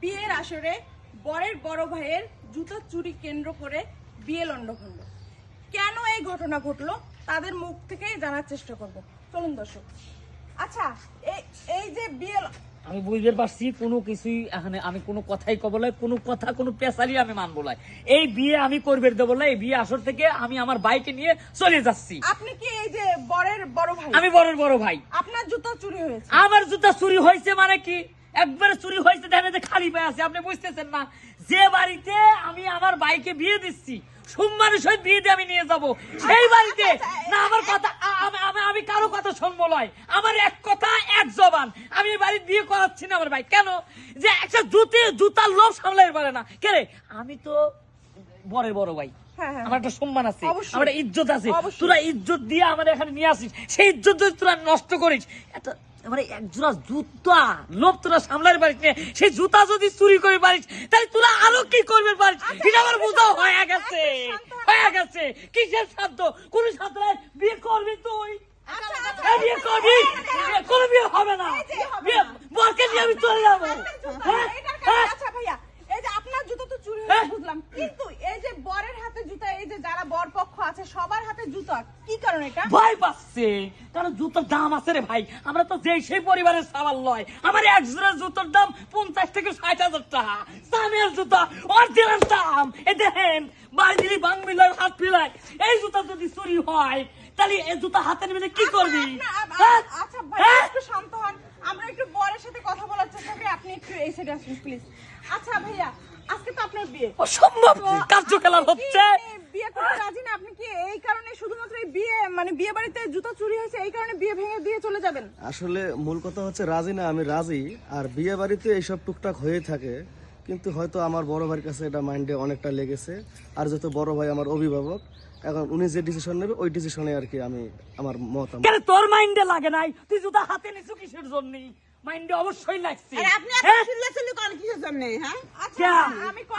বিয়ের আসরে বরের বড় ভাইয়ের জুতা চুরি কেন্দ্র করে বিয়ে লন্ডভন্ড। কেন এই ঘটনা ঘটলো তাদের মুখ থেকেই জানার চেষ্টা করব। চলুন দর্শক। আচ্ছা, এই যে বিয়ে আমি বুঝতে পারছি কোনো কিছুই এখানে আমি কোনো কথাই কব না, কোনো কথা কোনো পেশালি আমি মানবো না। এই বিয়ে আমি করবে দেবো না। এই বিয়ে আসর থেকে আমি আমার বাইকে নিয়ে চলে যাচ্ছি। আপনি কি এই যে বরের বড় ভাই? আমি বরের বড় ভাই। আপনার জুতা চুরি হয়েছে? আমার জুতা চুরি হয়েছে মানে কি? একবারে চুরি হয়েছে, দেখেন যে খালি পায়ে আছে। আপনি বুঝতেছেন না যে বাড়িতে আমি আমার বাইকে বিয়ে দিচ্ছি, সম্মানের সহিত বিয়ে দিয়ে আমি নিয়ে যাব, সেই বাড়িতে না আমার কথা আমি কারো কথা শুনবো নয়। আমার এক কথা এক জবান। আমি এই বাড়ির বিয়ে করাচ্ছি না আমার ভাই। কেন? যে একটা জুতার লোভ সামলাইতে পারে না। কে রে? আমি তো বরের বড় ভাই, আমার একটা সম্মান আছে, আমার একটা ইজ্জত আছে। তোরা ইজ্জত দিয়ে আমাদের এখানে নিয়ে আসিস, সেই ইজ্জত যদি তোরা নষ্ট করিস, একটা মানে এক জোড়া জুতা লোভ তোরা সামলাতে পারিস না, সেই জুতা যদি চুরি করে পারিস তাহলে তোরা আরো কি করবে পারিস? এটা আমার বোঝা হয়ে গেছে, হয়ে গেছে। কিসের সাধ্য? কোন সাধ্য? বিয়ে করবি তুই, বিয়ে করবি, কোনো বিয়ে হবে না। বরকে নিয়ে আমি চলে যাবো। আচ্ছা ভাইয়া, এই যে আপনার জুতা তো চুরি হয়েছে বুঝলাম, কিন্তু এই যে বরের হাতে জুতা, এই যে যারা বর পক্ষ আছে সবার হাতে জুতা, কি কারণে এটা? ভয় পাচ্ছে, কারণ জুতার দাম আছে রে ভাই। আমরা তো যে সেই পরিবারের সাবাল নয়। আমার এক জোড়া জুতার দাম 50 থেকে 60,000 টাকা। সামের জুতা অরিজিনাল দাম। এই দেখেন বাড়ি বাংলার হাত ফিলায়। এই জুতা যদি চুরি হয় তাহলে এই জুতা হাতে নিয়ে কি করবি? আচ্ছা ভাইয়া একটু শান্ত হন, আমরা একটু বরের সাথে কথা বলার চেষ্টা করি। আপনি একটু এই সাইডে আসুন প্লিজ। আচ্ছা ভাইয়া, আজকে তো আপনার বিয়ে, অসম্ভব কার্যকলাপ হচ্ছে। বিয়ে করতে রাজি না? আপনি কি এই কারণে শুধুমাত্র এই বিয়ে মানে বিয়ে বাড়িতে জুতা চুরি হয়েছে এই কারণে বিয়ে ভেঙে দিয়ে চলে যাবেন? আসলে মূল কথা হচ্ছে রাজি না, আমি রাজি। আর বিয়ে বাড়িতে এইসব টুকটাক হয়ে থাকে, কিন্তু হয়তো আমার বড় ভাইয়ের কাছে এটা মাইন্ডে অনেকটা লেগেছে। আর যত বড় ভাই আমার অভিভাবক, এখন উনি যে ডিসিশন নেবে ওই ডিসিশনে আর কি আমি আমার মত। কেন তোর মাইন্ডে লাগে নাই? তুই জুতা হাতে নিছু কিসের জন্য? মাইন্ডে অবশ্যই লাগছে। আপনি এত চিল্লাচিল্লি করেন কিসের জন্য? হ্যাঁ আচ্ছা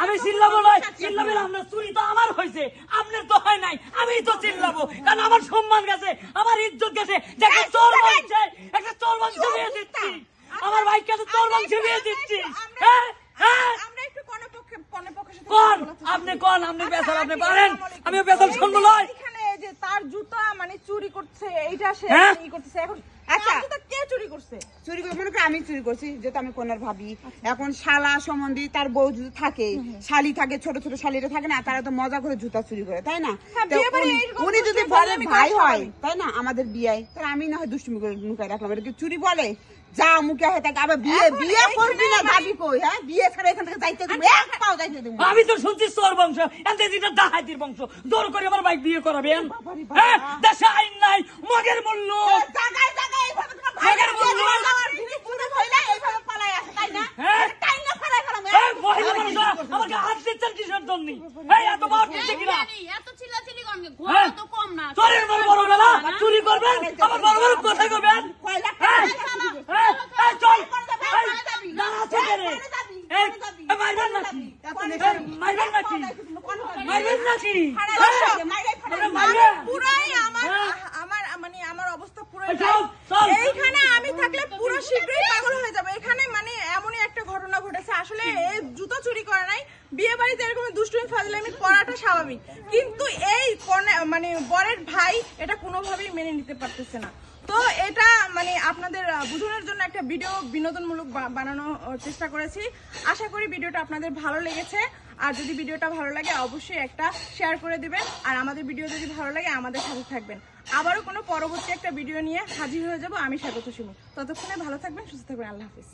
আমি চিল্লাবো নয়, চিল্লাবেন আপনার। চুরি তো আমার হয়েছে, আপনার তো হয় নাই। আমি তো চিল্লাবো, কারণ আমার সম্মান গেছে, আমার ইজ্জত গেছে। একটা চোর বংশে, একটা চোর বংশে বিয়ে দিচ্ছি, আমার ভাইকে চোর বংশে বিয়ে দিচ্ছি। হ্যাঁ হ্যাঁ, আমরা একটু কোন পক্ষের সাথে কোন আপনি কোন আপনি পেশাল, আপনি পারেন, আমি পেশাল শুনবো নয়। এখানে এই যে তার জুতা মানে চুরি করছে, এইটা সে ই করতেছে। এখন আচ্ছা, জুতা কে চুরি করছে? চুরি করে মনে করে আমি চুরি করছি, যেহেতু আমি কোনার ভাবি। এখন শালা সম্বন্ধী তার বউ যদি থাকে, শালি থাকে, ছোট ছোট শালিরা থাকে না, তারা তো মজা করে জুতা চুরি করে, তাই না? তো উনি যদি বলে ভাই হয়, তাই না, আমাদের বিয়ে, তাহলে আমি না হয় দুষ্টুমি করে লুকায় রাখলাম। এটা কি চুরি বলে? যা মুখে হয়ে থাকে। আবার বিয়ে করবি না ভাবি কই? হ্যাঁ, বিয়ে ছাড়া এখান থেকে যাইতে দেবো, এক পাও যাইতে দেবো। আমি তো শুনছি চোর বংশ, এতে যেটা ডাহাতির বংশ, জোর করে আমার ভাই বিয়ে করাবেন? হ্যাঁ, দেশে আইন নাই, মগের মূল্য। জায়গায় জায়গায় এইভাবে তোমার ভাইয়ের বিয়ে দিয়ে আমার জিনিস চুরি হইলে এইভাবে পালাই আসে, তাই না? তাই না ফেলাই ফেলাম। এই মহিলা মানুষরা আমাকে হাত দিচ্ছেন কিসের জন্য? এই এত বড় দিচ্ছে কিনা? এত চিল্লাচিল্লি করেন কেন? ঘোড়া তো কম না। চোরের বড় বড় গলা চুরি করবেন, আবার বড় বড় কথা কইবেন। কয়লা এই চল, না আছে কেন? এই মারবেন নাকি? মারবেন নাকি? মারবেন নাকি? পুরাই আমার মানে আমার অবস্থা পুরাই। চল চল, এইখানে আমি থাকলে পুরো শীঘ্রই পাগল হয়ে যাবে। এখানে মানে এমনই একটা ঘটনা ঘটেছে। আসলে এই জুতো চুরি করে নাই, বিয়ে বাড়িতে এরকম দুষ্টুমি ফাজলামি করাটা স্বাভাবিক, কিন্তু এই মানে বরের ভাই এটা কোনোভাবেই মেনে নিতে পারতেছে না। তো এটা মানে আপনাদের বোঝানোর জন্য একটা ভিডিও বিনোদনমূলক বানানোর চেষ্টা করেছি। আশা করি ভিডিওটা আপনাদের ভালো লেগেছে। আর যদি ভিডিওটা ভালো লাগে অবশ্যই একটা শেয়ার করে দিবেন। আর আমাদের ভিডিও যদি ভালো লাগে আমাদের সাথে থাকবেন। আবারও কোনো পরবর্তী একটা ভিডিও নিয়ে হাজির হয়ে যাব আমি স্বাগত সুমি। ততক্ষণে ভালো থাকবেন, সুস্থ থাকবেন। আল্লাহ হাফিজ।